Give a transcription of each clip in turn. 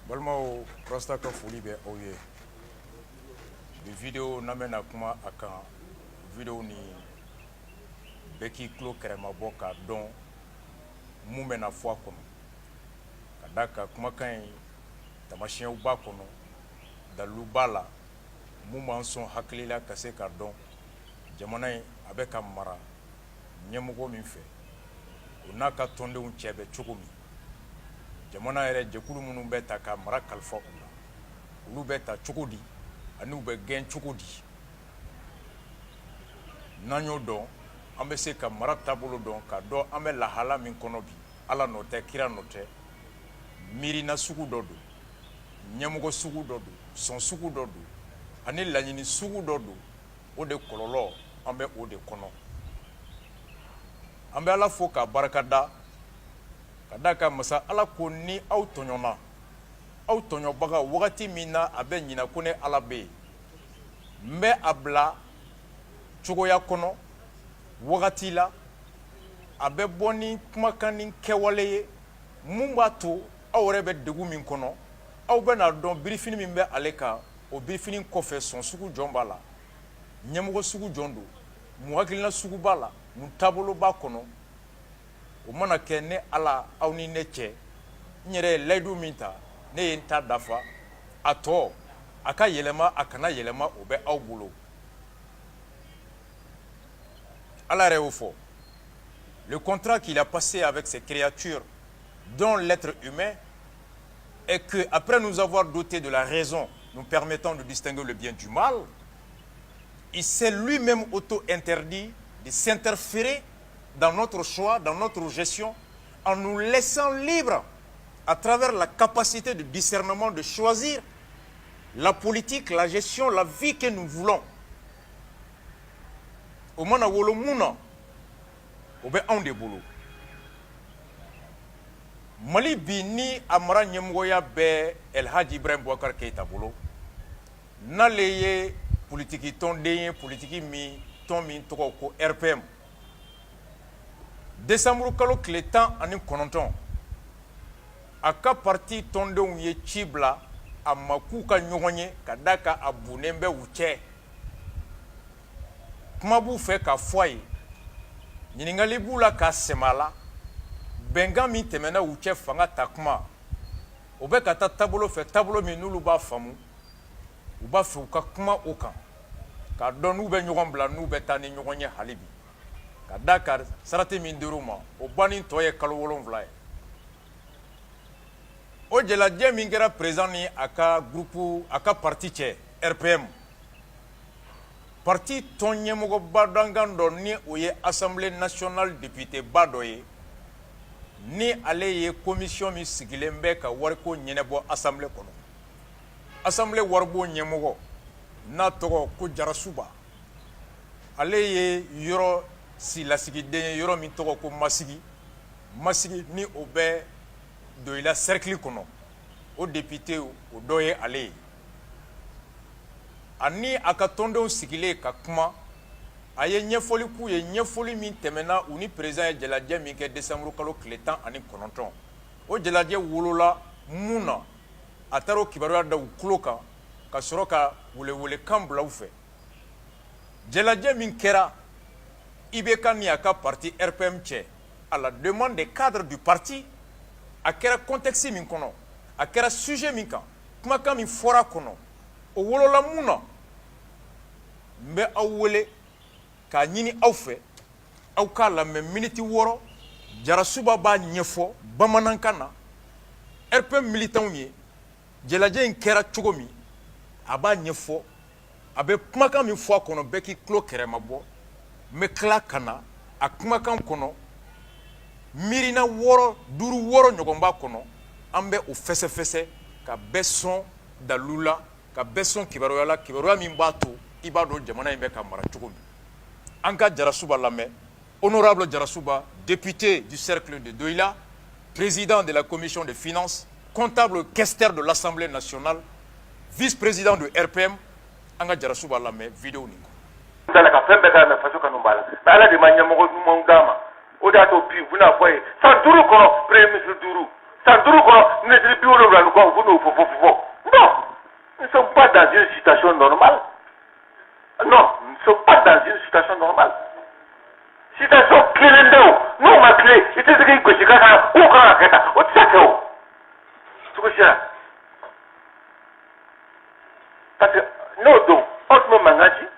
Balmao rasta ka foli bɛ aw ye bi video namena kuma akan video ni bɛɛ k'i tulo kɛrɛma bɔ k'a dɔn mun bɛna fɔ a kɔnɔ ka da ka kumakan in tamasiyɛnw b'a kɔnɔ dalilu b'a la mun b'an sɔn hakili la ka se k'a dɔn jamana in a bɛ ka mara ɲɛmɔgɔ min fɛ o n'a ka tɔndenw cɛ bɛ cogo min jamana yɛrɛ jɛkulu minnu bɛ ta ka mara kalifa u la olu bɛ ta cogo di ani u bɛ gɛn cogo di n'an y'o dɔn an bɛ se ka mara taabolo dɔn ka dɔn an bɛ lahala min kɔnɔ bi ala nɔ tɛ kira nɔ tɛ miirina sugu dɔ don ɲɛmɔgɔ sugu dɔ don sɔn sugu dɔ don ani laɲini sugu dɔ don o de kɔlɔlɔ an bɛ o de kɔnɔ an bɛ ala fo k'a barikada ka da ka masa ala ko ni aw tɔɲɔna aw tɔɲɔbaga wagati min na a bɛ ɲina ko ne ala bɛ yen n bɛ a bila cogoya kɔnɔ wagati la a bɛ bɔ ni kumakan ni kɛwale ye mun b'a to aw yɛrɛ bɛ degun min kɔnɔ aw bɛ n'a dɔn birifini min bɛ ale kan o birifini kɔfɛ sɔn sugu jɔn b'a la ɲɛmɔgɔ sugu jɔn don mun hakilina sugu b'a la mun taabolo b'a kɔnɔ o mana kɛ ne ala aw ni ne cɛ n yɛrɛ ye layidu min ta ne ye n ta dafa a tɔ a ka yɛlɛma a kana yɛlɛma o bɛ aw bolo ala yɛrɛ y'o fɔ le contrat qu'il a passé avec ces créatures dont l'être humain est que après nous avoir doté de la raison nous permettant de distinguer le bien du mal, il s'est lui-même auto-interdit de s'interférer dans notre choix, dans notre gestion, en nous laissant libres à travers la capacité de discernement de choisir la politique, la gestion, la vie que nous voulons. Au mana wolo muna, au be an de bolo. Mali bi ni amara ɲɛmɔgɔya bɛ El Hadji Ibrahim Boubacar Keïta bolo. N'ale ye politiki tɔnden ye politiki min tɔn min tɔgɔ ko RPM. Décembre kalo tile 19 a ka parti tɔndenw ye ci bila a ma k'u ka ɲɔgɔn ye ka da ka a bunnen bɛ u cɛ. Kuma b'u fɛ ka fɔ a ye ɲininkali b'u la k'a sɛmɛ a la bɛnkan min tɛmɛna u cɛ fanga ta kuma o bɛ ka taa taabolo fɛ taabolo min n'olu b'a faamu u b'a fɛ u ka kuma o kan k'a dɔn n'u bɛ ɲɔgɔn bila n'u bɛ taa ni ɲɔgɔn ye hali bi ka da ka sarati min dir'u ma o banni tɔ ye kalo 7 ye o jɛlajɛ min kɛra président ni a ka groupe a ka parti cɛ RPM parti tɔn ɲɛmɔgɔba dangan dɔ ni o ye assemblée nationale député ba dɔ ye ni ale ye commission min sigilen bɛ ka wariko ɲɛnɛbɔ assemblée kɔnɔ assemblée waribɔ ɲɛmɔgɔ n'a tɔgɔ ko Jarasuba ale ye yɔrɔ lasigiden ye yɔrɔ min tɔgɔ ko Masigi ni o bɛ Doila cercle kɔnɔ o député o dɔ ye ale ye ani a ka tɔndenw sigilen ka kuma a ye ɲɛfɔli k'u ye ɲɛfɔli min tɛmɛna u ni président ye jɛlajɛ min kɛ décembre kalo tile 19 o jɛlajɛ wolola mun na a taara o kibaruya da u tulo kan ka sɔrɔ ka welewelekan bila u fɛ jɛlajɛ min kɛra IBK ni a ka parti RPM cɛ à la demande des cadres du parti a kɛra contexte min kɔnɔ a kɛra sujet min kan kumakan min fɔra kɔnɔ o wolola mun na n bɛ aw wele k'a ɲini aw fɛ aw k'a lamɛn miniti 6 Jarasuba b'a ɲɛfɔ bamanankan na RPM militants ye jɛlajɛ in kɛra cogo min a b'a ɲɛfɔ a bɛ kumakan min fɔ a kɔnɔ bɛɛ k'i tulo kɛrɛma bɔ n bɛ tila ka na a kumakan kɔnɔ miirina 5 ɲɔgɔn b'a kɔnɔ an bɛ o fɛsɛfɛsɛ ka bɛɛ sɔn dalilu la ka bɛɛ sɔn kibaruya la kibaruya min b'a to i b'a dɔn jamana in bɛ ka mara cogo min an ka Jarasuba lamɛn honorable Jarasuba député du cercle de Doila président de la commission des finances comptable questeur de l'Assemblée nationale vice-président de RPM an ka Jarasuba lamɛn vidéo nin ko dala ka fɛn bɛɛ ka mɛn faso kanu b'a la mais ala de ma ɲɛmɔgɔ ɲumanw d'a ma o de y'a to bi u bɛna fɔ ye san 5 kɔnɔ premier ministre 5 san 5 kɔnɔ ministre 70 kɔ u bɛ n'o fɔ situation normale. Non, nous ne sommes pas dans une situation normale. Situation clé, nous, ma clé, il te dit que c'est quand on a fait ça, on sait que c'est ça. Parce que nous, donc, on se met mangaji,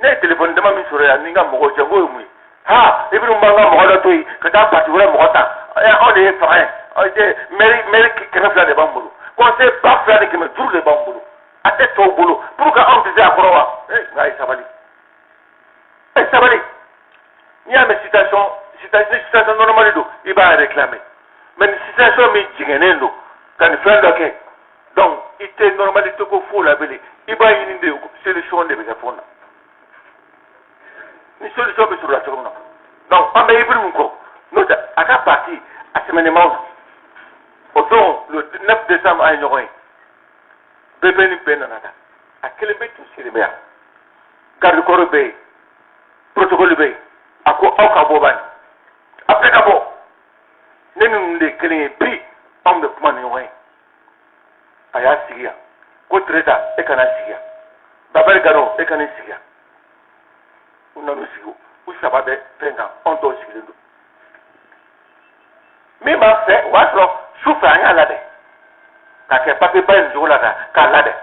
nous, téléphone de ma mise sur la ligne, mon jango, oui. Ah, et puis nous, manga, mon rôle, que t'as pas toujours mon temps. On est frère, on est mère qui me fait des bambous. Quand c'est pas frère qui me trouve les bambous. À tête au boulot. Pour qu'on dise à Croix, eh, ça va aller. Eh, ça va aller. Il y a une situation normale, il va réclamer. Mais une situation, mais il quand il fait le cas. Donc, il était normal, il faut la belle. Il va y avoir une solution de téléphone. Une solution sur la seconde. Donc, on va y avoir une à la partie, à ce moment, autant le 9 décembre à une heure, bébé ni pénanada. À quel but tu sais bien? Garde corps bé, protocole bé. Ako auka boban après d'abord nenu de kelen pri on de kuma ni wai aya sigia ko treta e kana sigia babar garo e kana sigia una no sigo u sababe penga on do sigilendo mi ma fe wa so sufa anya lade ka ke papi ban jola ka lade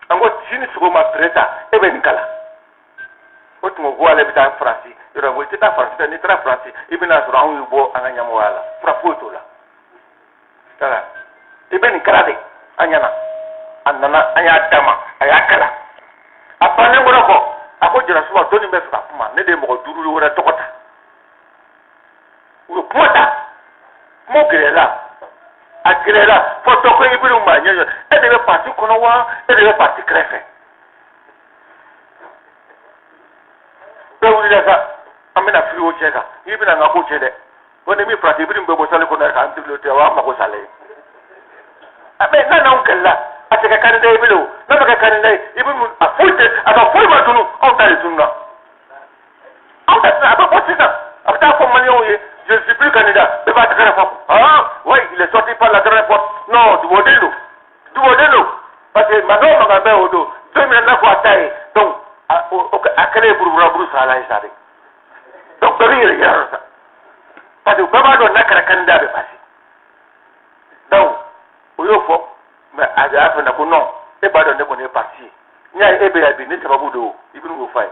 ango chini sugo ma treta e ben kala otumo bo ale bita France ira bo tita France ni tra France ibina sura hu bo anganya mwala fra foto la tala ibeni karade anyana annana anya dama aya kala apane ngoro ko ako jira suba doni be fra kuma ne de mo dururu wora tokota wo pota mo grela agrela foto ko ibiru ma nyo e de be parti kono wa e de be parti krefe Bewuli daga amena friwo cheka ibina ngako chede woni mi prati ibin bebo sale ko na kan tilote wa mako sale abe na unkella ataka kan dai bilo na baka kan dai ibin afuite aba fulma tunu on dai tunna on da aba potisa aba ko man yoye je suis plus candidat de battre la fois ah oui il est sorti par la dernière porte non du modelo parce que maintenant on va faire odo 2000 na ko atai donc akale buruburu sala isade donc bari ya ça parce que baba do nakara kanda be passé donc oyo fo mais aja fa na ko non e ba do ne ko ne parti nya e be ya bi ne sababu do ibinu go fay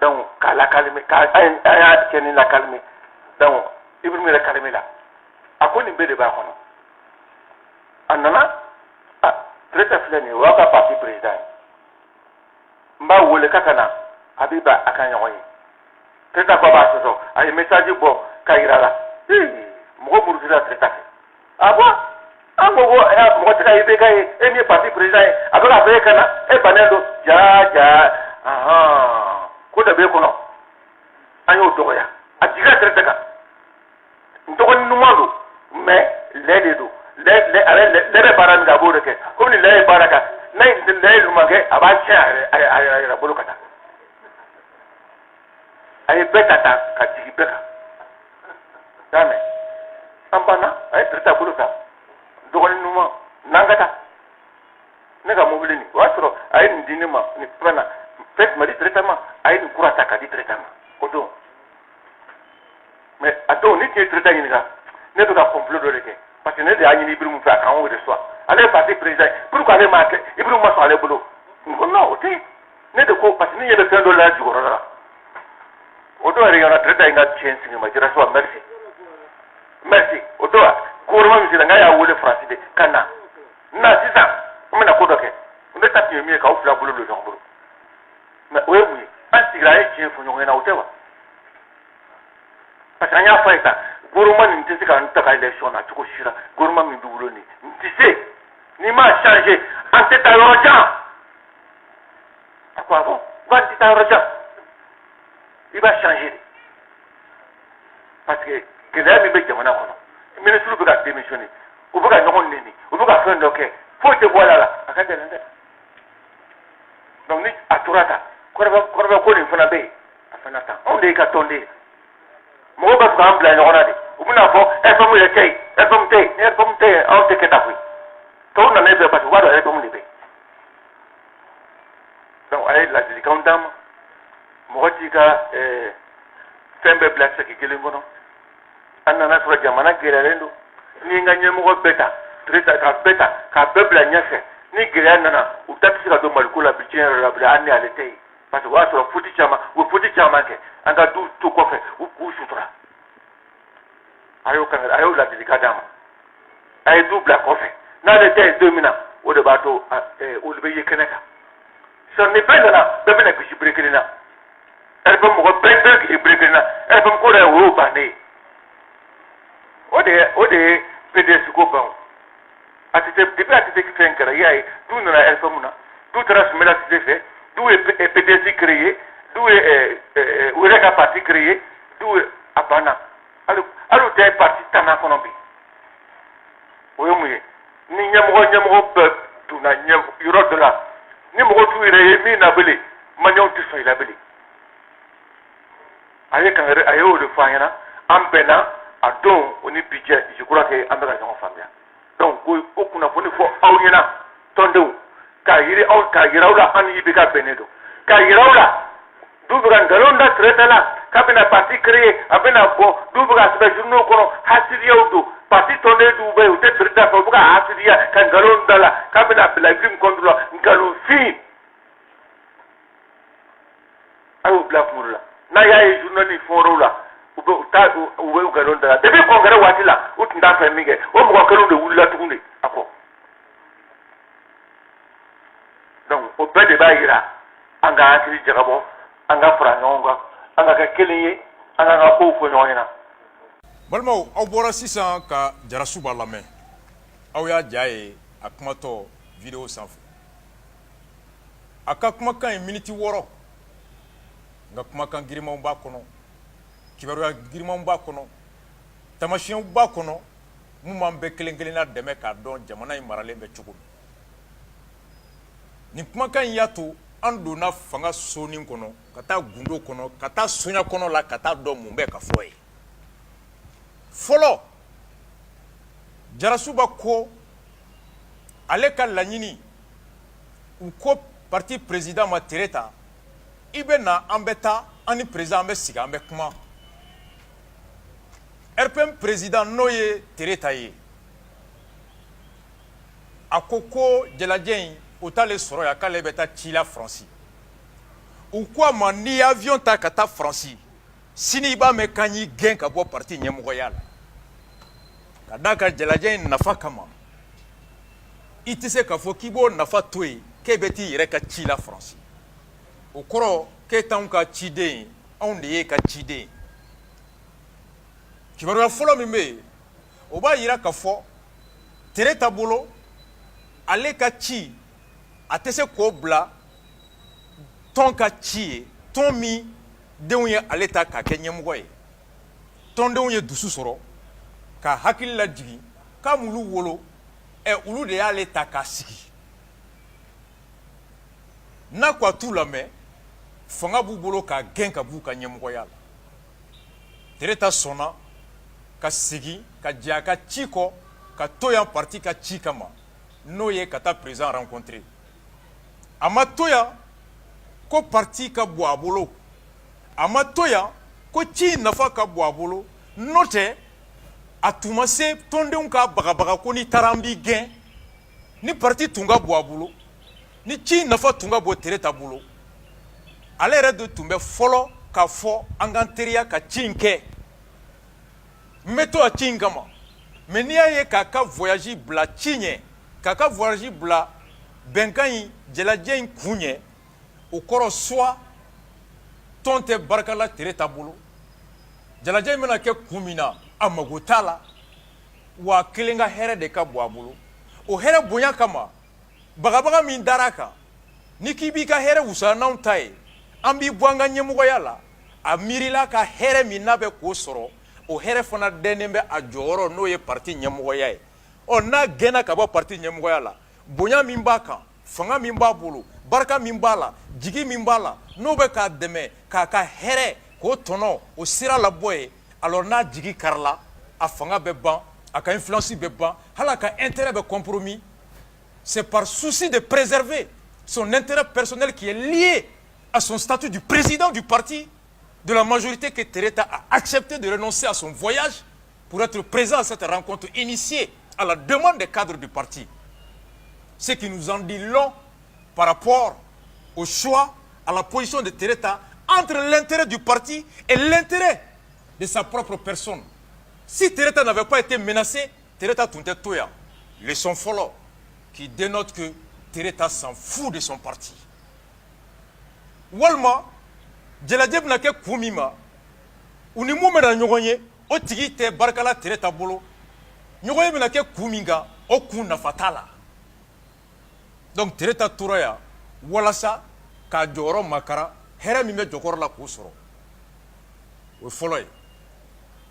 donc kala kalme ka aya keni la kalme donc ibinu me la kalme la akoni be de ba kono annana traité flani wa ka parti président mba wole kakana abiba akanya woyi teta ko ba so ay message bo kayirala mo buru dira teta abo ango go mo teka ibe kay eni parti président adola be kana e banelo ja aha ko da be kono ayo to ya ajiga teta ka ntoko ni numando mais le baran ga bo ke ko ni le baraka nay din dai lumage abacha ay bolo kata ay betata ka tigi beka dame ambana ay trata bolo ka dogoni numa nangata nega mobile ni wasro ay ndini ma ni prana fait mari traitement ay ni kurata ka di traitement kodo mais ato ni ti traitement ni ga ne to ka complot do leke parce que ne de anyi ni biru mu fa kan wo de so ale parti président pourquoi les marquer ibru ma so ale bolo non ok ne de ko parce que ni yebe $100 jugoro la odo ari yana treta inga chance ni ma jira so merci odo gouvernement mi nga ya wole France de kana na sisa mena ko doke nde tapi mi ka ofla bolo lo jambolo na we mu antigra e chef nyo na utewa parce que anya faita gouvernement ni ntisi ka ntaka election na tuko shira gouvernement mi dubulo ni ntisi ni ma changer en tête à l'urgence. À quoi bon? Va dire à l'urgence. Il va changer. Parce que là, il va dire, le ministre va démissionner. Ou va non nini. Ou va faire un dossier. Faut te voir là. Donc, ni à Tourata. Quand on va connaître une fanabe, on est qu'à tomber. Moi, je vais faire un plan. On va faire un peu de thé. Un peu de thé. On te quitte à vous. Tout le monde est pas voir le reste de ay la dilikan dama mo ti ka fembe black se kele ngono anna na sura jamana gere rendo ni nga nyemo ko beta treta ka beta ka bebla nyase ni gere nana utati ka do malikula bitien rabla anni alete parce que wa sura futi chama ke anga du to kofe u sutura ayo kan ayo la dilikan dama ay du black kofe na le te 2000 o de bato o le beye keneka so ni bena bena bishi brekelina erbe mo bebe ki brekelina erbe ko re wo bane o de PDS ko ban atite depuis atite ki fen kara yayi du na erbe muna du transmela ti fait du PDS créé du o reka parti créé du abana alu te parti tana kono bi o yomuye ni nyamgo be du na nyam yoro de la ni mo tu ire mi na bele manyo tu so ila bele aye kan re aye o le fanyana ambena adon oni budget je crois que ambera ka famia donc ko okuna foni fo awnyana tondo ka yiri aw ka yirawla an yibi ka benedo ka yirawla dubuga ngalonda tretala kabina parti créé abena bo dubuga sebe journaux kono hasiriyawdo parti tonde dubay o te treta fo buga hasiriya kan ngalonda la kabina blagim kontrola ngalo fi ayo black murla na yayi journaux ni forola ube ta ube ngalonda la debe kongere watila utinda fa minge o mo ko de wulila tukunde ako donc o bede bayira anga asiri jagabo anga franyonga anga ka keliye anga ko fo nyoyina balmaw aw bɔra sisan ka Jarasuba lamɛn aw y'a diya ye a kumatɔ video sanfɛ a ka kumakan ye miniti 6 nka kumakan girimanw b'a kɔnɔ kibaruya girimanw b'a kɔnɔ tamasiyɛnw b'a kɔnɔ mun b'an bɛɛ kelen kelenna dɛmɛ k'a dɔn jamana in maralen bɛ cogo min nin kumakan in y'a to an donna fanga sonin kɔnɔ ka taa gundo kɔnɔ ka taa soɲa kɔnɔ la ka taa dɔn mun bɛ ka fɔ ye fɔlɔ Jarasuba ko ale ka laɲini u ko parti président ma Tereta i bɛ na an bɛ taa an ni président an bɛ sigi an bɛ kuma RPM président n'o ye Tereta ye a ko jalajɛ in o t'ale sɔrɔ yan k'ale bɛ taa ci la Faransi u ko a ma n'i ye avion ta ka taa Faransi sini i b'a mɛn k'an y'i gɛn ka bɔ parti ɲɛmɔgɔya la ka d'a kan jalajɛ in nafa kama i tɛ se k'a fɔ k'i b'o nafa to yen k'e bɛ t'i yɛrɛ ka ci la Faransi o kɔrɔ k'e t'anw ka ciden ye anw de y'e ka ciden ye kibaruya fɔlɔ min bɛ yen o b'a yira k'a fɔ Tereta bolo ale ka ci a tɛ se k'o bila tɔn ka ci ye tɔn min denw ye ale ta k'a kɛ ɲɛmɔgɔ ye tɔndenw ye dusu sɔrɔ ka hakili lajigi k'a m'olu wolo olu de y'ale ta k'a sigi n'a ko a t'u lamɛn fanga b'u bolo k'a gɛn ka b'u ka ɲɛmɔgɔya la Tereta sɔnna ka segin ka jɛ a ka ci kɔ ka to yan parti ka ci kama n'o ye ka taa président rencontrer a ma to yan ko parti ka bɔ a bolo a ma to yan ko ci nafa ka bɔ a bolo n'o tɛ a tun ma se tɔndenw ka bagabaga ko n'i taara an b'i gɛn ni parti tun ka bɔ a bolo ni ci nafa tun ka bɔ Tereta bolo ale yɛrɛ de tun bɛ fɔlɔ k'a fɔ an k'an teriya ka ci in kɛ n bɛ to a ci in kama mais n'i y'a ye k'a ka voyage bila ci ɲɛ k'a ka voyage bila bɛnkan in jalajɛ in kun ɲɛ o kɔrɔ soit tɔn tɛ barika la Tereta bolo jalajɛ in bɛna kɛ kun min na a mago t'a la wa a kelen ka hɛrɛ de ka bɔ a bolo o hɛrɛ bonya kama bagabaga min dar'a kan ni k'i b'i ka hɛrɛ wusaya n'anw ta ye an b'i bɔ an ka ɲɛmɔgɔya la a miirila ka hɛrɛ min n'a bɛ k'o sɔrɔ o hɛrɛ fana dɛnnen bɛ a jɔyɔrɔ n'o ye parti ɲɛmɔgɔya ye n'a gɛnna ka bɔ parti ɲɛmɔgɔya la bonya min b'a kan fanga min b'a bolo barika min b'a la jigi min b'a la n'o bɛ k'a dɛmɛ k'a ka hɛrɛ k'o tɔnɔ o sira labɔ ye alors n'a jigi karila a fanga bɛ ban a ka influence bɛ ban hali a ka intérêt bɛ compromis c'est par souci de préserver son intérêt personnel qui est lié à son statut du président du parti de la majorité que Tereta a accepté de renoncer à son voyage pour être présent à cette rencontre initiée à la demande des cadres du parti. Ce qui nous en dit long par rapport au choix, à la position de Tereta entre l'intérêt du parti et l'intérêt de sa propre personne. Si Tereta n'avait pas été menacé, Tereta Tunte Toya, leçon follow, qui dénote que Tereta s'en fout de son parti. Walma, Djeladjeb n'a que Koumima, ou ni moumena nyonye, o tigi te barkala Tereta bolo, nyonye n'a que Kouminga, o kuna fatala. Donc Tereta Touraya, walasa, ka joro makara, hera mime jokor la kousoro. O follow.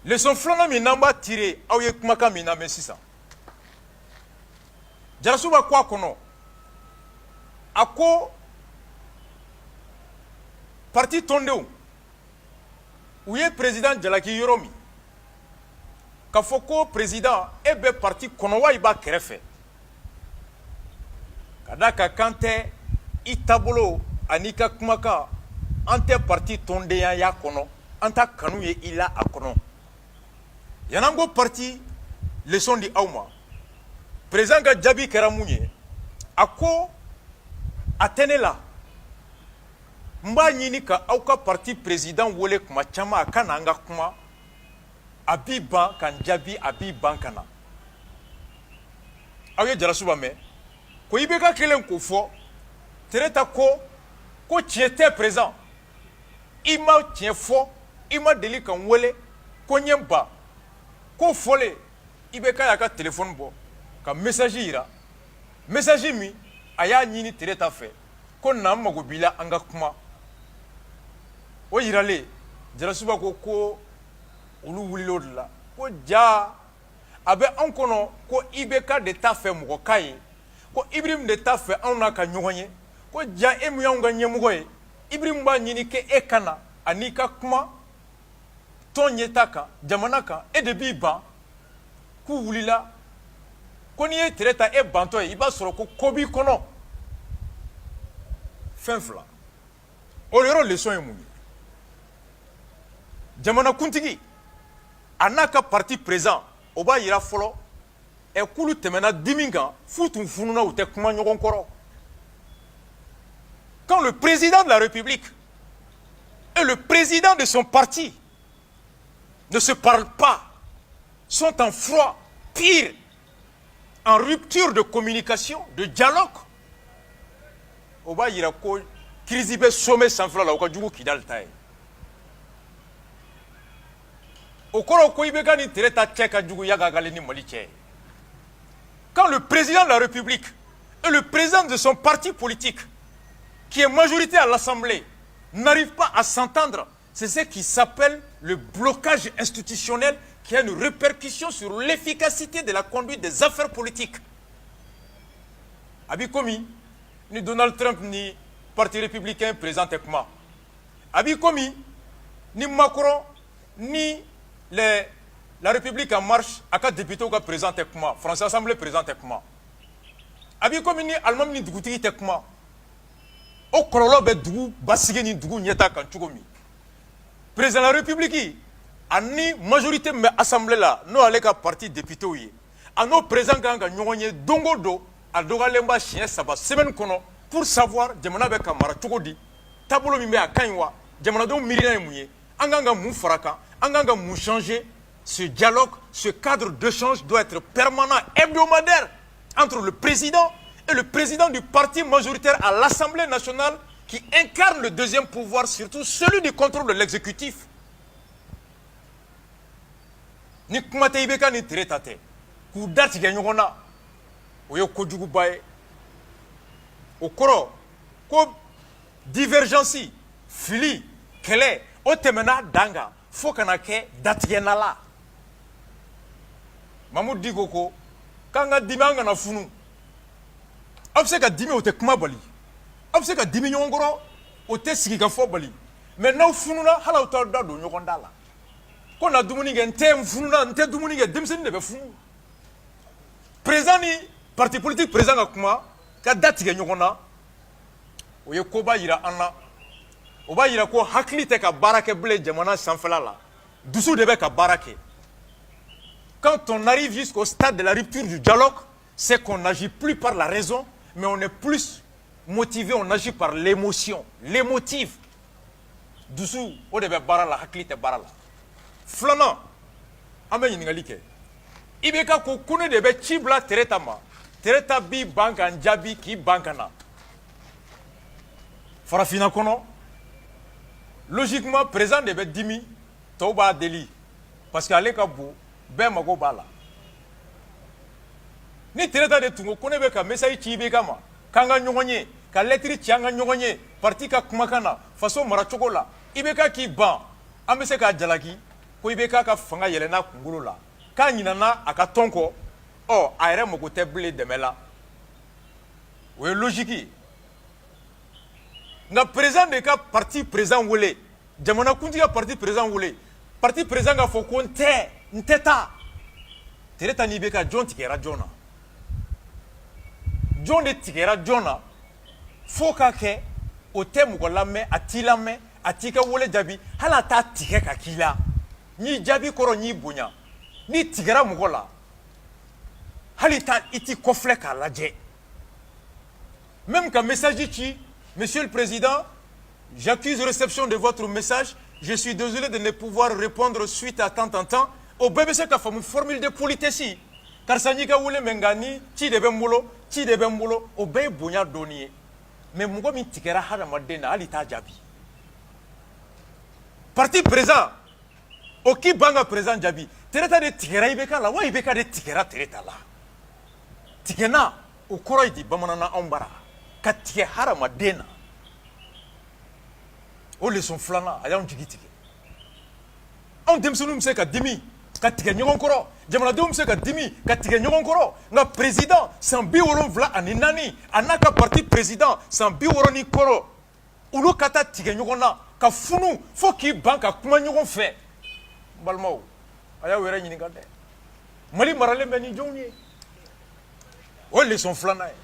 Leçon flana mi namba tiré, a ye kumaka mi na mesisa. Jarasuba kwa kono, ako parti tondeu, ou ye président Jalaki Yoromi, Kafoko président ebe parti konowa iba kerefe. Kadaka kante itabolo anika kumaka ante parti tondeya ya kono, anta kanu ye ila akono. Yanango parti leçon di auma. Président ka jabi keramunye ako atenela mba nyini ka auka parti président wole kuma chama kana anga kuma abiban kan jabi abiban kana awye jarasuba me ko ibeka kelen ko fo Tereta ko tiete présent ima tien fo ima deli kan wole ko nyemba ko fole ibeka ya ka téléphone bo ka message ira message mi aya nyini Tereta fe ko na mago bila anga kuma o yirale jarasuba ko olu wulilo la ko ja abe an kono ko ibeka de ta fe mo kai ko Ibrahim de ta fe an na ka nyonye ko ja emu ya nga nyemugo e Ibrahim ba nyini ke ekana anika kuma tonyetaka jamanaka e de biba ku wulila ko ni e Tereta e banto e iba soro ko kobi kono fenfla o yoro leçon e mumi jamana kuntigi anaka parti présent oba yira folo e kulu temena diminga futun fununa ou te kuma nyogon koro. Quand le président de la République et le président de son parti ne se parlent pas, sont en froid, pire, en rupture de communication, de dialogue, oba yira ko krizibe sommet sans fla la okajugo kidal tay. Okoro ko ibeka ni Tereta tcheka jugo yaga galeni moliche. Quand le président de la République et le président de son parti politique, qui est majorité à l'Assemblée, n'arrivent pas à s'entendre, c'est ce qui s'appelle le blocage institutionnel qui a une répercussion sur l'efficacité de la conduite des affaires politiques. Abikomi, ni Donald Trump ni Parti républicain présentent comment. Abikomi, ni Macron, ni la République en marche, à quatre députés qui présentent comment. France Assemblée présente comment. Abikomi, ni Allemand, ni Dougouti, comment. Au Korolo, be Dougou, Basigé, ni Dougou, Nieta, Kanchugomi. Président de la République, a ni majorité mais assemblée là, nous allons qu'à parti député oui. À nos présents quand nous dongodo, à dogalemba chien saba semaine kono pour savoir demana be kamara chogodi, tabolo mimbe à kanwa, demana do mirina mouye, anganga mou faraka, anganga mou changer. Ce dialogue, ce cadre d'échange doit être permanent, hebdomadaire entre le président et le président du parti majoritaire à l'Assemblée nationale qui incarne le deuxième pouvoir, surtout celui du contrôle de l'exécutif. Ni kumate ibeka ni Tereta te ku dati ga nyogona oyo kojugu bae okoro ko divergence fili kele o temena danga fo kana ke dati genala Mamoud Digoko kanga dimanga na funu abse ka dimi o te kuma bali abse ka dimi nyongoro o te sigi ka fo bali mais na funu na hala o ta da do nyogonda la ko na dumuni ge ntem funu na nte dumuni ge demseni de be funu président ni parti politique président ka kuma ka dati ge nyogona o ye koba yira an na o b'a yira ko hakili tɛ ka baara kɛ bilen jamana sanfɛla la dusu de bɛ ka baara kɛ. Quand on arrive jusqu'au stade de la rupture du dialogue, c'est qu'on n'agit plus par la raison, mais on est plus motivé, on agit par l'émotion, l'émotive. Dusu o de bɛ baara la hakili tɛ baara la. Filanan an bɛ ɲininkali kɛ IBK ko ko ne de bɛ ci bila Tereta ma Tereta b'i ban ka n jaabi k'i ban ka na farafinna kɔnɔ logiquement président de bɛ dimi tɔw b'a deli parce que ale ka bon bɛɛ mago b'a la ni Tereta de tun ko ne bɛ ka message ci IBK ma k'an ka ɲɔgɔn ye ka lettre ci an ka ɲɔgɔn ye parti ka kumakan na faso maracogo la IBK k'i ban an bɛ se k'a jalaki ko IBK ka fanga yɛlɛnna kunkolo la k'a ɲinana a ka tɔn kɔ a yɛrɛ mago tɛ bilen dɛmɛ la o ye logique ye nka président de ka parti président wele jamanakuntigi ka parti président wele parti président k'a fɔ ko n tɛ taa Tereta ni IBK jɔn tigɛra jɔn na jɔn de tigɛra jɔn na fo k'a kɛ o tɛ mɔgɔ lamɛn a t'i lamɛn a t'i ka wele jaabi hali a t'a tigɛ ka k'i la n'i jaabi kɔrɔ n'i bonya n'i tigɛra mɔgɔ la hali i t'i kɔfilɛ k'a lajɛ même ka message ci monsieur le président j'accuse réception de votre message je suis désolé de ne pouvoir répondre suite à tant o bɛɛ bɛ se ka faamu formule de politesse karisa n'i ka wele mɛ nka ni ci de bɛ n bolo o bɛɛ ye bonya dɔɔni ye mais mɔgɔ min tigɛra hadamaden na hali t'a jaabi parti président o k'i ban ka président jaabi Tereta de tigɛra IBK la wa IBK de tigɛra Tereta la tigɛna o kɔrɔ ye di bamanana anw bara ka tigɛ hadamaden na o leçon filanan a y'anw jigi tigɛ anw denmisɛnninw bɛ se ka dimi ka tigɛ ɲɔgɔn kɔrɔ jamanadenw bɛ se ka dimi ka tigɛ ɲɔgɔn kɔrɔ nka président san 74 a n'a ka parti président san 60 olu ka taa tigɛ ɲɔgɔn na ka funu fo k'i ban ka kuma ɲɔgɔn fɛ n balimaw a y'aw yɛrɛ ɲininka dɛ Mali maralen bɛ ni jɔnw ye o ye leçon filanan ye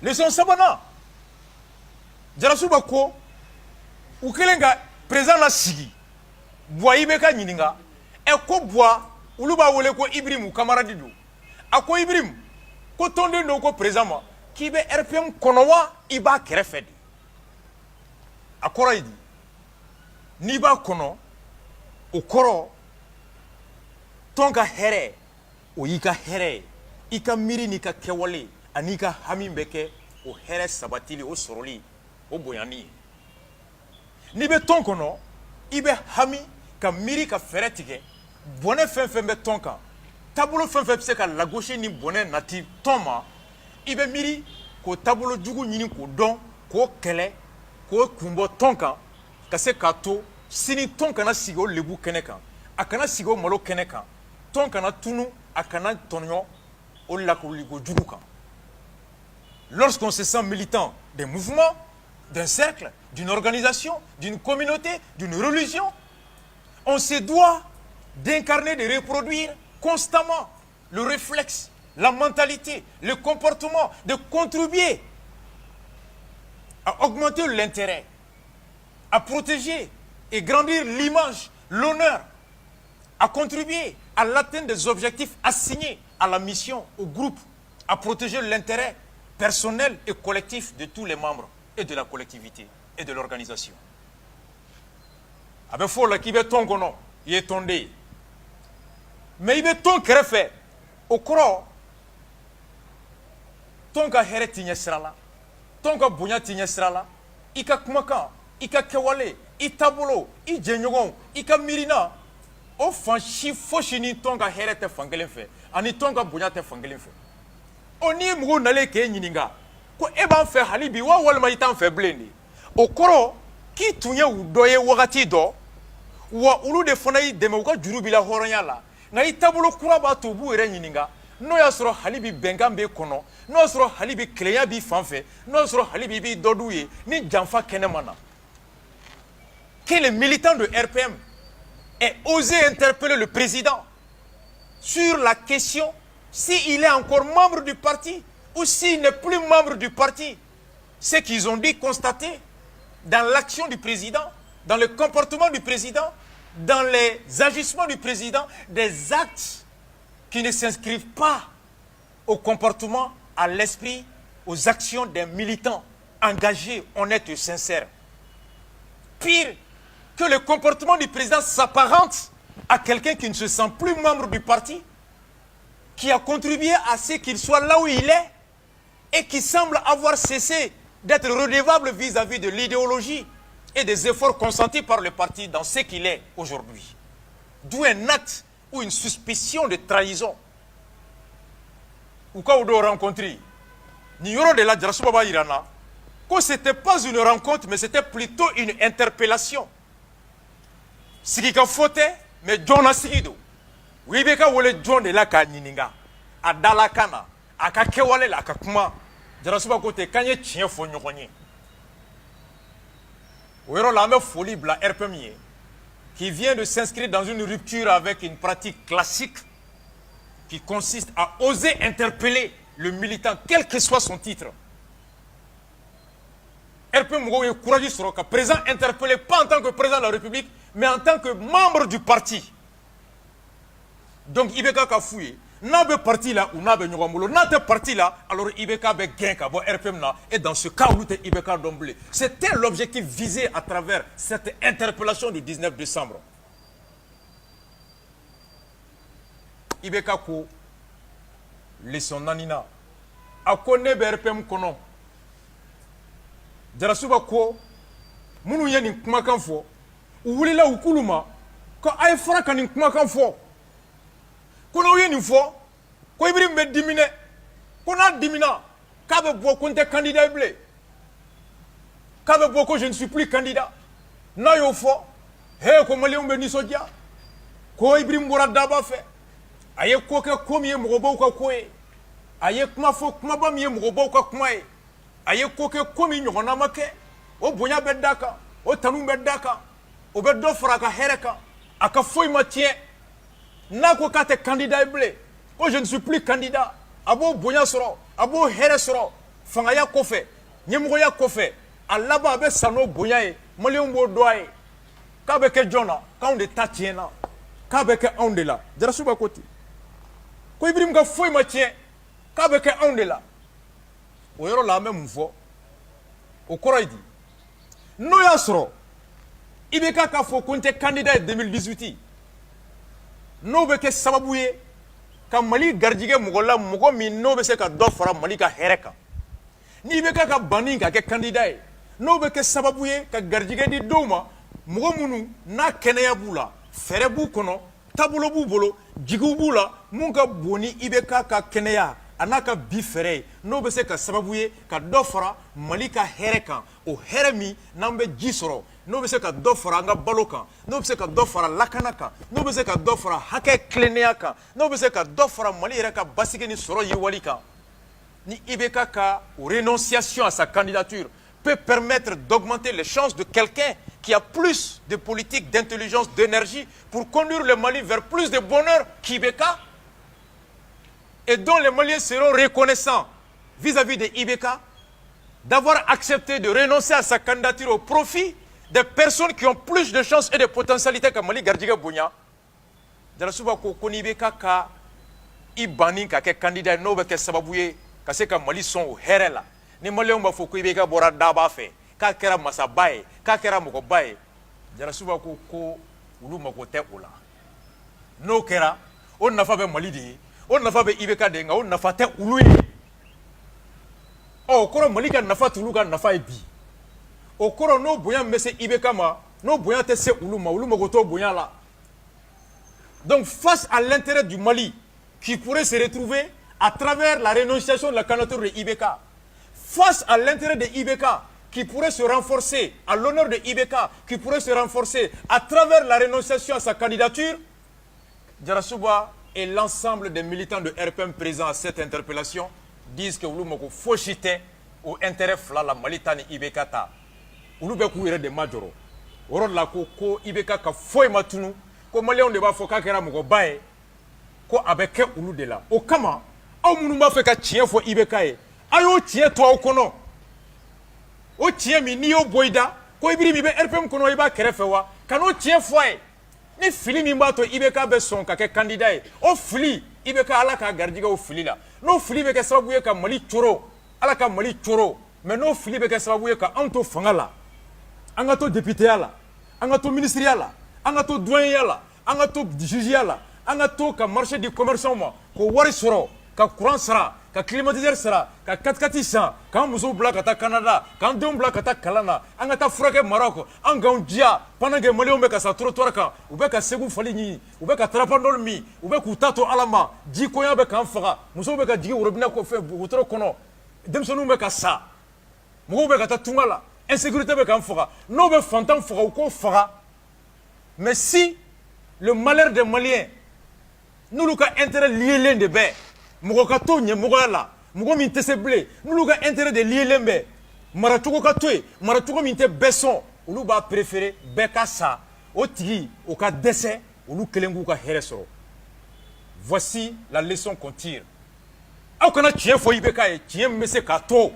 leçon sabanan Jarasuba ko u kɛlen ka président lasigi Buwa IBK ɲininka ko Buwa olu b'a wele ko Ibrahim camarade don a ko Ibrahim ko tɔnden don ko président ma k'i bɛ RPM kɔnɔ wa i b'a kɛrɛfɛ de a kɔrɔ ye di n'i b'a kɔnɔ o kɔrɔ tɔn ka hɛrɛ o y'i ka hɛrɛ ye i ka miiri n'i ka kɛwale ani ka hami bɛ kɛ o hɛrɛ sabatili o sɔrɔli o bonyani ye n'i bɛ tɔn kɔnɔ i bɛ hami ka miiri ka fɛrɛ tigɛ bɔnɛ fɛn fɛn bɛ tɔn kan taabolo fɛn fɛn bɛ se ka lagosi ni bɔnɛ nati tɔn ma i bɛ miiri k'o taabolo jugu ɲini k'o dɔn k'o kɛlɛ k'o kunbɔ tɔn kan ka se k'a to sini tɔn kana sigi o lebu kɛnɛ kan a kana sigi o malo kɛnɛ kan tɔn kana tunu a kana tɔɲɔ o lakoliko jugu kan lorsqu'on se sent militant des mouvements d'un cercle d'une organisation d'une communauté d'une religion on se doit d'incarner de reproduire constamment le réflexe la mentalité le comportement de contribuer à augmenter l'intérêt à protéger et grandir l'image, l'honneur, à contribuer à l'atteinte des objectifs assignés à la mission, au groupe, à protéger l'intérêt personnel et collectif de tous les membres et de la collectivité et de l'organisation. Avec fola qui veut ton kono, il est tondé. Mais il veut ton kérefé, au kro, ton ka here tigne srala, ton ka bunya tigne srala, ika kumakan, ika kewale, i tabolo i jɛɲɔgɔnw i ka miirina o fan si fosi ni tɔn ka hɛrɛ tɛ fan kelen fɛ ani tɔn ka bonya tɛ fan kelen fɛ o ni mɔgɔw nalen k'e ɲininka ko e b'an fɛ hali bi wa walima i t'an fɛ bilen de o kɔrɔ k'i tun ye u dɔ ye wagati dɔ wa olu de fana y'i dɛmɛ u ka juru b'i la hɔrɔnya la nka i taabolo kura b'a to u b'u yɛrɛ ɲininka n'o y'a sɔrɔ hali bi bɛnkan b'e kɔnɔ n'o y'a sɔrɔ hali bi kelenya b'i fan fɛ n'o y'a sɔrɔ hali bi i b'i dɔ d'u ye ni janfa kɛnɛma na que les militants de RPM aient osé interpeller le président sur la question s'il est encore membre du parti ou s'il n'est plus membre du parti. ce qu'ils ont dit constater dans l'action du président, dans le comportement du président, dans les agissements du président, des actes qui ne s'inscrivent pas au comportement, à l'esprit, aux actions des militants engagés, honnêtes et sincères. Pire, que le comportement du président s'apparente à quelqu'un qui ne se sent plus membre du parti, qui a contribué à ce qu'il soit là où il est et qui semble avoir cessé d'être redevable vis-à-vis de l'idéologie et des efforts consentis par le parti dans ce qu'il est aujourd'hui. D'où un acte ou une suspicion de trahison. Ou quand on doit rencontrer, Niyoro de la Djarasubaba Irana, que ce n'était pas une rencontre, mais c'était plutôt une interpellation. Ce qui a fauté, mais John a sigido. Wibeka wole John de la Kanininga, a Dalakana, a Kakewale la Kakuma, Djarasuba Kote, Kanye Chien Fonyokonye. Ouero la même folie bla RPMie, qui vient de s'inscrire dans une rupture avec une pratique classique qui consiste à oser interpeller le militant, quel que soit son titre. RPM est courageux sur le président interpellé, pas en tant que président de la République, mais en tant que membre du parti. Donc, Ibeka ka fouillé. N'a pas parti là ou n'a pas nyogambolo. N'a pas parti là, alors Ibeka be gain ka bo RPM là. Et dans ce cas où Ibeka d'omblé. C'était l'objectif visé à travers cette interpellation du 19 décembre. Ibeka ko leçon nanina. A connaît RPM kono. Djarasuba ko munu ye nin kumakan fɔ u wulila u kulu ma ko a ye fara ka nin kumakan fɔ ko n'aw ye nin fɔ ko Ibrim bɛ dimi dɛ ko n'a dimina k'a bɛ bɔ ko n tɛ candidat ye bilen k'a bɛ bɔ ko je ne suis plus candidat n'a y'o fɔ he ko maliyɛnw bɛ nisɔndiya ko Ibrim bɔra daba fɛ a ye ko kɛ ko min ye mɔgɔbaw ka ko ye a ye kuma fɔ kumaba min ye mɔgɔbaw ka kuma ye a ye ko kɛ ko min ɲɔgɔnna ma kɛ o bonya bɛ da kan o tanu bɛ da kan o bɛ dɔ fara a ka hɛrɛ kan a ka foyi ma tiɲɛ n'a ko k'a tɛ candidat ye bilen ko je ne suis plus candidat a b'o bonya sɔrɔ a b'o hɛrɛ sɔrɔ fangaya kɔfɛ ɲɛmɔgɔya kɔfɛ a laban a bɛ sa n'o bonya ye maliyɛnw b'o dɔn a ye k'a bɛ kɛ jɔn na k'anw de ta tiɲɛna k'a bɛ kɛ anw de la Djarasuba ko ten ko Ibrim ka foyi ma tiɲɛ k'a bɛ kɛ anw de la o yɔrɔ la an bɛ mun fɔ o kɔrɔ ye di n'o y'a sɔrɔ Ibeka k'a fɔ ko n tɛ candidat ye 2018 n'o bɛ kɛ sababu ye ka Mali garijɛgɛ mɔgɔ la mɔgɔ min n'o bɛ se ka dɔ fara Mali ka hɛrɛ kan ni Ibeka ka banni ka kɛ candidat ye n'o bɛ kɛ sababu ye ka garijɛgɛ di dɔw ma mɔgɔ minnu n'a kɛnɛya b'u la fɛɛrɛ b'u kɔnɔ taabolo b'u bolo jigiw b'u la mun ka bon ni Ibeka ka kɛnɛya a n'a ka bi fɛrɛ ye n'o bɛ se ka sababu ye ka dɔ fara Mali ka hɛrɛ kan o hɛrɛ min n'an bɛ ji sɔrɔ n'o bɛ se ka dɔ fara an ka balo kan n'o bɛ se ka dɔ fara lakana kan n'o bɛ se ka dɔ fara hakɛ tilennenya kan n'o bɛ se ka dɔ fara Mali yɛrɛ ka basigi ni sɔrɔ yiriwali kan ni Ibeka ka renonciation à sa candidature peut permettre d'augmenter les chances de quelqu'un qui a plus de politique, d'intelligence, d'énergie pour conduire le Mali vers plus de bonheur qu'Ibeka et dont les Maliens seront reconnaissants vis-à-vis de Ibeka d'avoir accepté de renoncer à sa candidature au profit des personnes qui ont plus de chances et de potentialités que Mali Garjiga Bounya. Djarasuba ko ni Ibeka ka ibani ka ke candidat no be ke sababuye ka se ka Mali son o herela ni Maliens ba fo ko Ibeka bora daba fe ka kera masabaye ka kera mogobaye Djarasuba ko ulu mako te ola no kera on nafa be Mali di on nafa be Ibeka de nga on nafa te ulu yi o koro Mali ka nafa tulu ka nafa e bi o koro no boya mbese Ibeka ma no boya te se ulu mako to boya la. Donc face à l'intérêt du Mali qui pourrait se retrouver à travers la renonciation de la candidature de Ibeka, face à l'intérêt de Ibeka qui pourrait se renforcer, à l'honneur de Ibeka qui pourrait se renforcer à travers la renonciation à sa candidature, Djarasuba et l'ensemble des militants de RPM présents à cette interpellation disent que Oulumoko Fochite au intérêt fla la Malitani Ibeka ta. Oulubekou ire de Majoro. Oro la ko Ibeka ka foy matunu ko Maliens de ba foka kera mugo bae ko abeke ulu de la. O kama aw munu ba fe ka tien fo Ibeka e. Ayo tien to aw kono. o tiɲɛ min n'i y'o bɔ i da ko Ibrim i bɛ RPM kɔnɔ i b'a kɛrɛfɛ wa ka n'o tiɲɛ fɔ a ye ni fili min b'a to IBK bɛ sɔn ka kɛ candidat ye o fili IBK Ala k'a garijɛgɛ o fili la n'o fili bɛ kɛ sababu ye ka Mali coro Ala ka Mali coro mais n'o fili bɛ kɛ sababu ye ka anw to fanga la an ka to députéya la an ka to ministériya la an ka to douaniya la an ka to jugeya la an ka to ka marché du commerçant ma k'o wari sɔrɔ ka courant sara ka climatiseur sara ka 4x4 san k'an musow bila ka taa Canada k'an denw bila ka taa kalan na an ka taa furakɛ Maroc an k'anw diya pendant que maliyɛnw bɛ ka sa trottoir kan u bɛ ka segu fali ɲini u bɛ ka tarapandol min u bɛ k'u ta to Ala ma ji koɲa bɛ k'an faga musow bɛ ka jigin robinet kɔfɛ wotoro kɔnɔ denmisɛnninw bɛ ka sa mɔgɔw bɛ ka taa tunga la insécurité bɛ k'an faga n'o bɛ fantan faga u k'o faga mais si le malheur des Maliens n'olu ka intérêt liélen de bɛ mɔgɔ ka to ɲɛmɔgɔya la mɔgɔ min tɛ se bilen n'olu ka intérêt de liélen bɛ maracogo ka to yen maracogo min tɛ bɛɛ sɔn olu b'a préféré bɛɛ ka sa o tigi o ka dɛsɛ olu kelen k'u ka hɛrɛ sɔrɔ voici la leçon qu'on tire aw kana tiɲɛ fɔ IBK ye tiɲɛ min bɛ se k'a to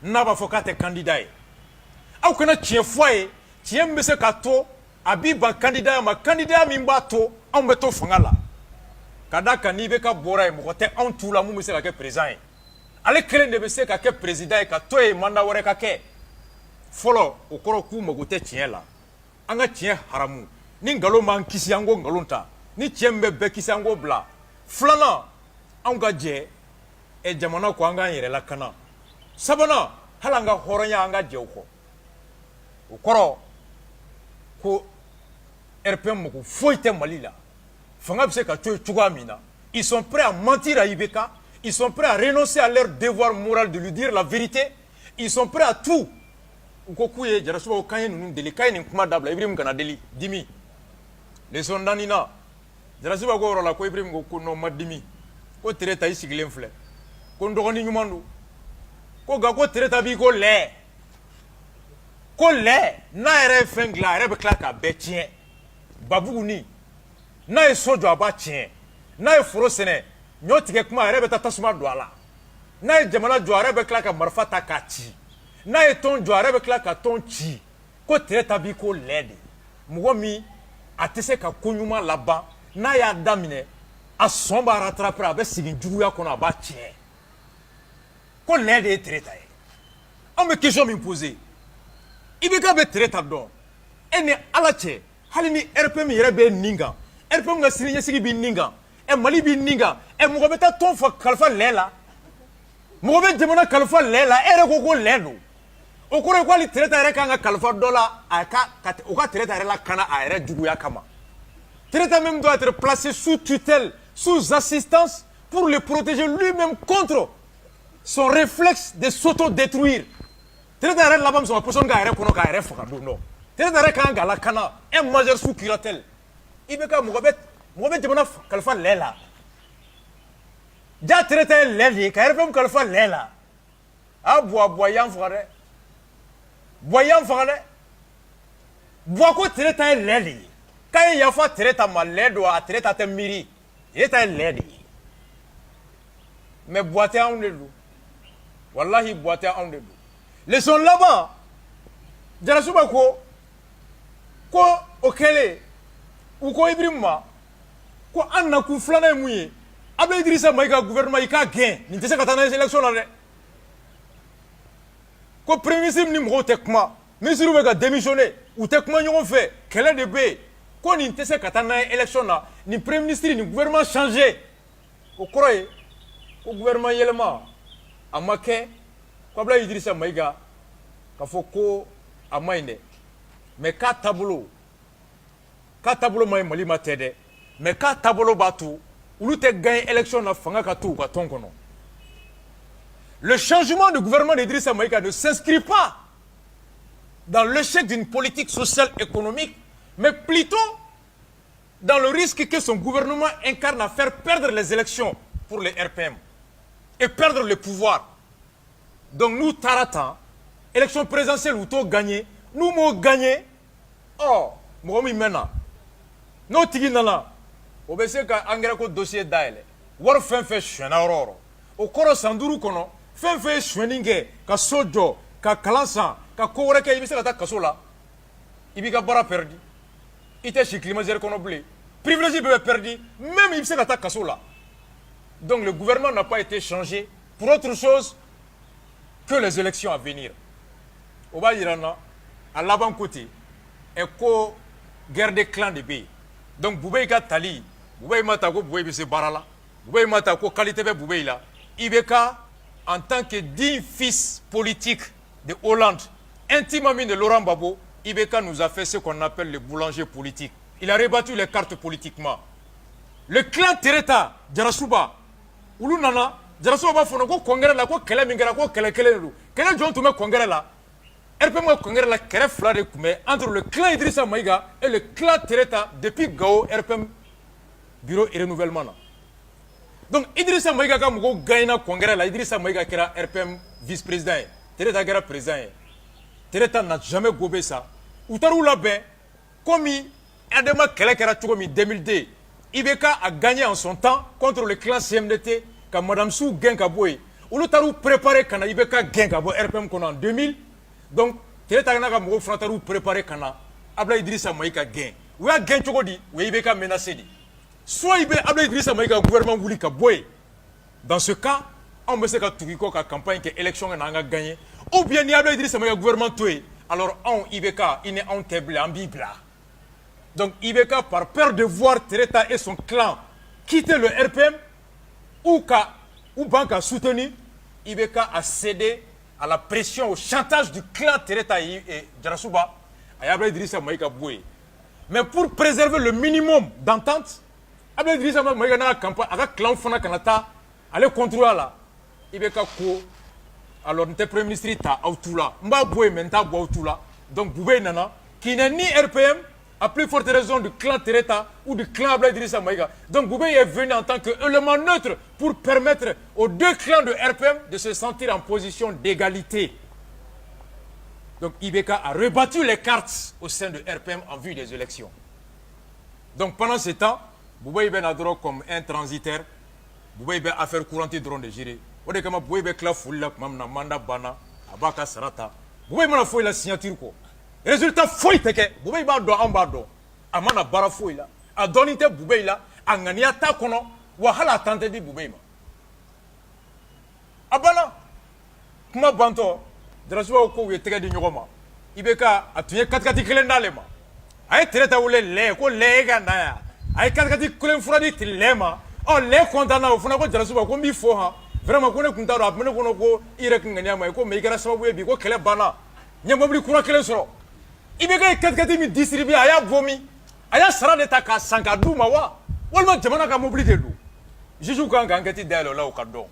n'a b'a fɔ k'a tɛ candidat ye aw kana tiɲɛ fɔ a ye tiɲɛ min bɛ se k'a to a b'i ban candidat ma candidat min b'a to anw bɛ to fanga la ka da kan n'i bɛ ka bɔra ye mɔgɔ tɛ anw tu la mun bɛ se ka kɛ président ye ale kelen de bɛ se ka kɛ président ye ka to yen mandat wɛrɛ ka kɛ fɔlɔ o kɔrɔ k'u mago tɛ tiɲɛ la an ka tiɲɛ haramu ni nkalon b'an kisi an k'o nkalon ta ni tiɲɛ min bɛ bɛɛ kisi an k'o bila filanan anw ka jɛ jamana kɔ an k'an yɛrɛ lakana sabanan hali an ka hɔrɔnya an ka jɛ o kɔ o kɔrɔ ko RPM mago foyi tɛ Mali la fanga bɛ se ka to yen cogoya min na ils sont prêts à mentir à IBK ils sont prêts à renoncer à leur devoir moral de lui dire la vérité ils sont prêts à tout u ko k'u ye Jarasuba k'an ye ninnu deli k'an ye nin kuma dabila Ibrim kana deli dimi leçon naani na Jarasuba ko yɔrɔ la ko Ibrim ko non ma dimi ko Tereta i sigilen filɛ ko n dɔgɔnin ɲuman don ko nka ko Tereta b'i ko lɛ ko lɛ n'a yɛrɛ ye fɛn dilan a yɛrɛ bɛ tila k'a bɛɛ tiɲɛ Babuguni n'a ye so jɔ a b'a tiɲɛ n'a ye foro sɛnɛ ɲɔ tigɛ kuma a yɛrɛ bɛ taa tasuma don a la n'a ye jamana jɔ a yɛrɛ bɛ tila ka marifa ta k'a ci n'a ye tɔn jɔ a yɛrɛ bɛ tila ka tɔn ci ko Tereta b'i ko lɛ de mɔgɔ min a tɛ se ka ko ɲuman laban n'a y'a daminɛ a sɔn b'a rattraper a bɛ segin juguya kɔnɔ a b'a tiɲɛ ko lɛ de ye Tereta ye an bɛ question min poser IBK bɛ Tereta dɔn e ni Ala cɛ hali ni RPM yɛrɛ bɛ nin kan RPM ka siniɲɛsigi bɛ nin kan Mali bɛ nin kan mɔgɔ bɛ taa tɔn fa kalifa lɛ la mɔgɔ bɛ jamana kalifa lɛ la e yɛrɛ ko ko lɛ don o kɔrɔ ye ko hali Tereta yɛrɛ kan ka kalifa dɔ la o ka Tereta yɛrɛ lakana a yɛrɛ juguya kama Tereta même doit être placé sous tutelle sous assistance pour le protéger lui-même contre son réflexe de s'auto-détruire Tereta yɛrɛ laban bɛ sɔn ka position k'a yɛrɛ kɔnɔ k'a yɛrɛ faga don dɔ Tereta yɛrɛ kan ka lakana un majeur sous curatelle IBK mɔgɔ bɛ jamana kalifa lɛ la ja Tereta ye lɛ de ye ka RPM kalifa lɛ la a buwa y'an faga dɛ buwa y'an faga dɛ buwa ko Tereta ye lɛ de ye k'a ye yafa Tereta ma lɛ don a Tereta tɛ miiri Tereta ye lɛ de ye mais buwa tɛ anw de don walahi buwa tɛ anw de don leçon laban Jarasuba ko o kɛlen u ko Ibrim ma ko an nakun filanan ye mun ye a bɛ Idrissa Mayiga gouvernement i k'a gɛn nin tɛ se ka taa n'a ye élection na dɛ ko premier ministre ni mɔgɔw tɛ kuma ministre bɛ ka démissionner u tɛ kuma ɲɔgɔn fɛ kɛlɛ de bɛ yen ko nin tɛ se ka taa n'a ye élection na nin premier ministre nin gouvernement changé o kɔrɔ ye ko gouvernement yɛlɛma a ma kɛ ko a bɛ Idrissa Mayiga k'a fɔ ko a ma ɲi dɛ mais k'a taabolo ma ɲi Mali ma tɛ dɛ mais k'a taabolo b'a to olu tɛ gagner élection na fanga ka to u ka tɔn kɔnɔ le changement de gouvernement d'Idrissa Mayiga ne s'inscrit pas dans l'échec d'une politique sociale économique mais plutôt dans le risque que son gouvernement incarne à faire perdre les élections pour les RPM et perdre le pouvoir donc nous taratan élection présidentielle ou to gagner nous m'ont gagné oh mɔgɔ min mɛn na n'o tigi nana o bɛ se ka engrais ko dossier dayɛlɛ wari fɛn fɛn sonyɛna yɔrɔ o yɔrɔ o kɔrɔ san 5 kɔnɔ fɛn fɛn ye sonyɛni kɛ ka so jɔ ka kalan san ka ko wɛrɛ kɛ i bɛ se ka taa kaso la i b'i ka baara perdu i tɛ si climatiseur kɔnɔ bilen privilège bɛɛ bɛ perdu même i bɛ se ka taa kaso la donc le gouvernement n'a pas été changé pour autre chose que les élections à venir o b'a yira n na a laban ko ten ko guerre de clan de bɛ yen donc Bubey ka tali Bubey ma ta ko Bubey bɛ se baara la Bubey ma ta ko qualité bɛ Bubey la IBK en tant que digne fils politique de Hollande, intime ami de Laurent Gbagbo, IBK nous a fait ce qu'on appelle le boulanger politique. Il a rebattu les cartes politiquement. Le clan Tereta, Jarasuba, Oulu Nana, Jarasuba va faire un congrès là, kele mingera, kele do. Kele John Toumé congrès là. RPM congrès là, kele flade kume entre le clan Idrissa Maïga et le clan Tereta depuis Gao RPM bureau et renouvellement là. Donc Idrissa Maïga ka mugo gagné congrès là, Idrissa Maïga qui era RPM vice-président, Tereta qui era président. Tereta n'a jamais gobé ça. Outarou la ben, comme Adema Kelekera Tchogomi 2002, IBK a gagné en son temps contre le clan CMDT, quand Madame Sou gagne Kaboy. Outarou préparé quand IBK gagne Kaboy RPM en 2000. Donc Tereta n'a pas mugo Frantarou préparé quand Abla Idrissa Maïga gagne. Ou a gagné Tchogodi, ou IBK menacé. Soit Abla Idrissa Maïga gouvernement voulu Kaboy. Dans ce cas, on me sait que Touriko a campagne que l'élection a gagné. Ou bien il y a Idrissa Maïga gouvernement tué. Alors on IBK, il est en table, en Bible. Donc IBK, par peur de voir Tereta et son clan quitter le RPM, ou Banque a soutenu, IBK a cédé à la pression, au chantage du clan Tereta et Jarasuba, à Abla Idrissa Maïga Boué. Mais pour préserver le minimum d'entente, Abla Idrissa Maïga n'a campagne avec clan Fona Kanata, aller contrôler là. IBK ko alors notre premier ministre ta autoula mba boy menta bo autoula donc Bubey nana qui n'est ni RPM à plus forte raison du clan Tereta ou du clan Abla Idrissa Maïga. Donc Bubey est venu en tant qu'élément neutre pour permettre aux deux clans de RPM de se sentir en position d'égalité. Donc IBK a rebattu les cartes au sein de RPM en vue des élections. Donc pendant ce temps, Bubey ben adoro comme un transitaire. Bubey ben affaire courante drone de gérer. O de kama Bubey be kila foli la kuma min na manda banna a b'a ka sara ta Bubey mana foyi la signature kɔ résultat foyi tɛ kɛ Bubey b'a dɔn an b'a dɔn a mana baara foyi la a dɔnni tɛ Bubey la a ŋaniya t'a kɔnɔ wa hali a tan tɛ di Bubey ma a banna kuma bantɔ Jarasuba ko u ye tɛgɛ di ɲɔgɔn ma IBK a tun ye katikati kelen d'ale ma a ye Tereta wele lɛ ko lɛ e ka na yan a ye katikati kelen fura di lɛ ma ɔ lɛ content na o fana ko Jarasuba ko n b'i fo han vraiment ko ne kun t'a dɔn a tun bɛ ne kɔnɔ ko i yɛrɛ kun ŋaniya ma ye ko mais i kɛra sababu ye bi ko kɛlɛ banna n ye mobili kura kelen sɔrɔ IBK ye katikati min distribué a y'a vomi a y'a sara de ta k'a san k'a d'u ma wa walima jamana ka mobili de don juge kan ka enquête dayɛlɛ o la o ka dɔn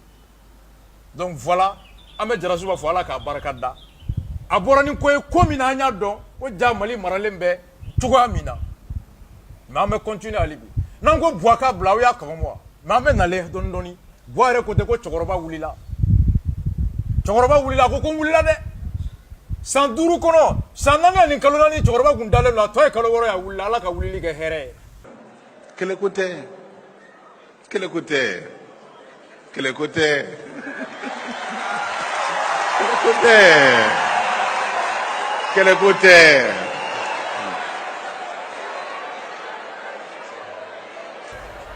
donc voilà an bɛ Jarasuba fo Ala k'a barika da a bɔra ni ko ye ko min na an y'a dɔn ko ja Mali maralen bɛ cogoya min na mais an bɛ continuer hali bi n'an ko Bouaka bila aw y'a kɔnɔ wa mais an bɛ nalen dɔɔni dɔɔni Bua yɛrɛ ko tɛ ko cɛkɔrɔba wulila a ko n wulila dɛ san 5 kɔnɔ san 4 ni kalo 4 cɛkɔrɔba kun dalen don a tɔ ye kalo 6 ye a wulila Ala ka wulili kɛ hɛrɛ ye keleko tɛ keleko tɛ keleko tɛ keleko tɛ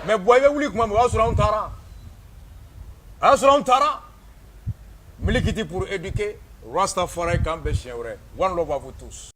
mais Bua i bɛ wuli kuma min o y'a sɔrɔ anw taara Milikiti pour éduquer Rastafari kan bɛ siɲɛ wɛrɛ one love à vous tous.